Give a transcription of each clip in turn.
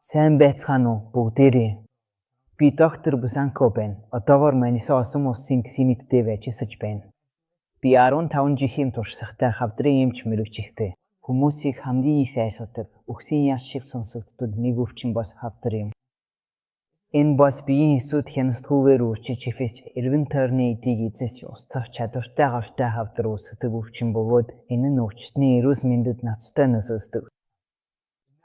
Сайн байцгаана уу бүгдээрээ. Би доктор Бусанко байна. Одоогоор Маниса Олон улсын клиниктэй байж сэж байна. Би 15 жилийн туршлагатай хавдрын эмч мэрэгчлээ. Хүмүүсийг хамгийн их айсгадаг, үхсийн яс шиг сонсогддог нэг өвчин бас хавдар юм. Энэ бас биеийн эсүүд хяналтгүйгээр үрчиж хифэж эргэн тойрны эдийг эзэж устгах чадвартай гавьтай хавдар үүсдэг өвчин бөгөөд энэ нь өвчтний эрүүл мэндэд ноцтой нөлөөлдөг.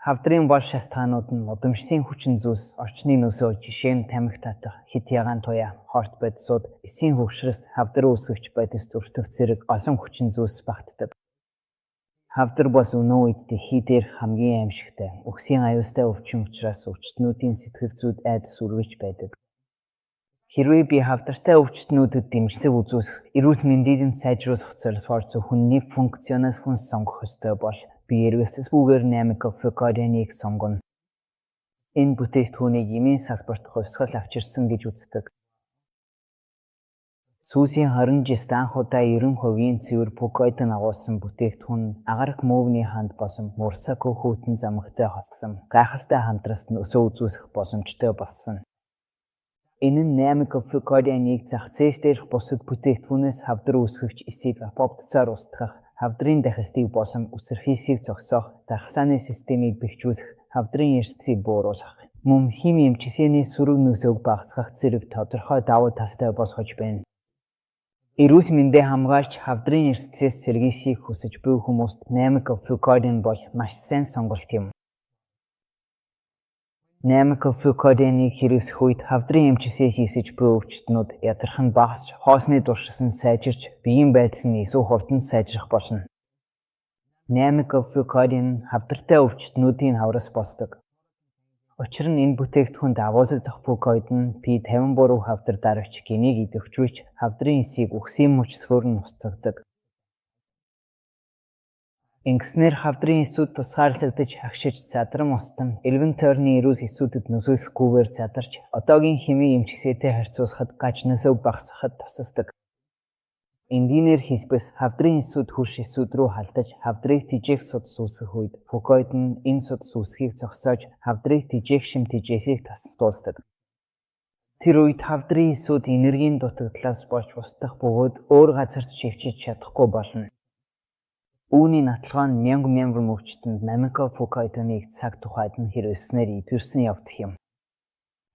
Хавдрын бол шалтгаанууд нь удамшийн хүчин зүйлс, орчны нөлөө, жишээ нь тамхи татах, хит ягаан туяа, хорт бодисууд, эсийн хөвгшрës, хавдар үүсгэж бодис өртөх зэрэг олон хүчин зүйлс багтдаг. Хавдар бас өнөө үед дэлхий дээр хамгийн аимшигтай, үхсийн аюултай өвчин учраас өвчтнүүдийн сэтгэл зүйд айдас үргэж байдаг. Хэрвээ би хавдартай өвчтнүүдэд дэмжлэг үзүүлэх, эрүүл мэндийг нь сайжруулах зорилгоор зөвхөн нэг функционаас хүн сонгох ёстой бол би эргэлзэлгүйгээр 8 кофекориныг сонгоно. Энэ бүтээгдэхүүнийг эмийн салбарт хувьсгал авчирсан гэж үздэг. Сүүлийн 20 жилд анх удаа 90% цэвэр Пукойтон агуулсан бүтээгдэхүүн нь агарах мөвний ханд босон Мурсако хүйтэн замагтай холсон гайхалтай хамтраст нөлөө үзүүлэх боломжтой болсон. Энэ нь 8 кофекориныг зах зээл дээрх бусад бүтээгдэхүүнээс хавдар үүсгэгч эсийг апоптцаар устгах, хавдрын дахилтыг болон үсэрхийсийг зогсоох, дархсааны системийг бэхжүүлэх, хавдрын эрсдлийг бууруулах, мөн хими эмчилгээний сөрөг нөлөөг багасгах зэрэг тодорхой давуу талтай болгож байна. Эрүүл мэндийг хамгаалж хавдрын эрсдлээс сэргийлэхийг хүсэж буй хүмүүст 8 кофекорин бол маш сайн сонголт юм. 8 кофекориныг хэрэглэх үед хавдрын эмчилгээ хийсэж буй өвчтнүүд ядарх нь багасч, хоосны туршилт нь сайжирч, биеийн байдал нь илүү хурдан сайжрах болно. 8 кофекорин хавдартай өвчтнүүдийн хавраас босдог. Учир нь энэ бүтээгдэхүүнд агуулгадах Пукойтон P53 хавдар дарагч генийг идэвхжүүлж хавдрын эсийг үхсийн мөчлөхөөр нь устгадаг. Ингэснээр хавдрын эсүүд тусгаарлагдаж хагшиж задрам устам эргэн тойрны эрүүл эсүүдэд нөлөөлөхгүйгээр задарч одоогийн химийн эмчилгээтэй харьцуулахад гаж нөлөө багасгахад тусалдаг. Эндийнээр хэлбэл хавдрын эсүүд хөрш эсүүд рүү халдаж хавдрыг тижээх судас үүсгэх үед Пукойтон энэ судас үүсхийг зогсоож хавдрыг тижээх шим тижээсийг тасалдуулдаг. Тэр үед хавдрын эсүүд энергийн дутагдлаас болж устдах бөгөөд өөр газарт шивжиж чадахгүй болно. Үүний нотолгоо нь мянган өвчтөнд 8 Пукойтоныг цаг тухайд нь хэрэглэснээр идэвхжсэн явдах юм.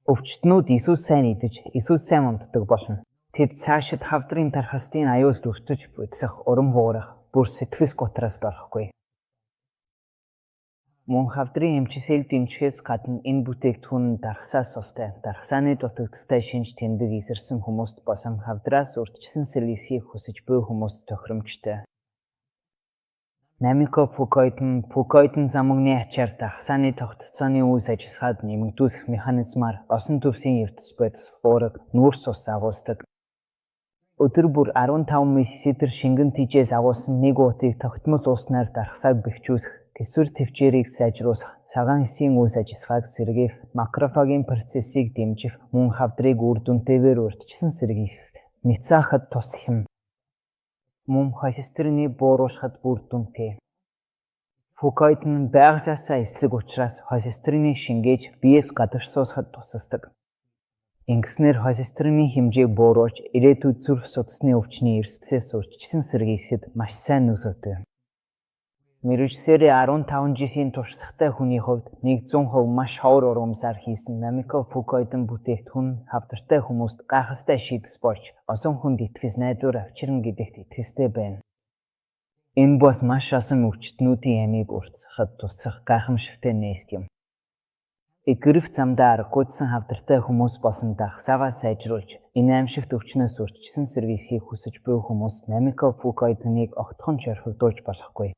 Өвчтнүүд эсвэл сайн идэж, эсвэл сайн унтдаг болно. Тэд цаашид хавдрын дархлалтын аюулд өртөж буцах, урам хугарах, бүр сэтгэл гутраас болохгүй. Мөн хавдрын эмчилгээг дэмжихээс гадна энэ бүтээгдэхүүн нь дархсаа сувтай, дархсааны дутагдaltaй шинж тэмдэг эсэрсэн хүмүүст болон хавдраас урьдчилан сэргийлэхийг хүсэж буй хүмүүст тохиромжтой. 8 Пукойтон замагны ачаар дархсааны тогтолцооны үйл ажиллагааг нэмэгдүүлэх механизмаар олон төвсийн ертөс бодис, уураг, нүүрс ус агуулдаг. Өдөр бүр 15 мл шингэн тижээс агуулсан нэг уутыг тогтмол ууснаар дархсааг бэхжүүлэх, гэсвэр тэвчээрийг сайжруулах, цагаан эсийн үйл ажиллагааг сэргээх, макрофагийн процессыг дэмжих, мөн хавдрыг үр дүнтэйгээр урьдчилан сэргийлэх, няцаахад туслана. Мөн холестерины бууруулахад бүр дүнтэй. Пукойтон байгалиасаа эслэг учраас холестериныг шингээж биеэс гадагш суусахад тусалдаг. Ингэснээр холестерины хэмжээг бууруулж ирээдүйд зүрх судасны өвчний эрсдлээс урьдчилан сэргийлэхэд маш сайн нөлөөтэй. Мэргэжлэрээ 15 жилийн туршлагатай хүний хувьд 100% маш ховор урамсаар хийсэн 8 Пукойтон бүтээгдэхүүн хавдартай хүмүүст гайхалтай шийдэл болж олон хүнд итгэж найдвар авчирна гэдэгт итгэлтэй байна. Энэ бас маш олон өвчтнүүдийн амийг уртсахад туслах гайхамшигтай нээлт юм. Гэрэх замдаа аргагүйдсан хавдартай хүмүүс болон дархсаагаа сайжруулж, энэ аимшигт өвчнөөс урьдчилан сэргийлэхийг хүсэж буй хүмүүс 8 Пукойтоныг огтхон ч орхигдуулж болохгүй.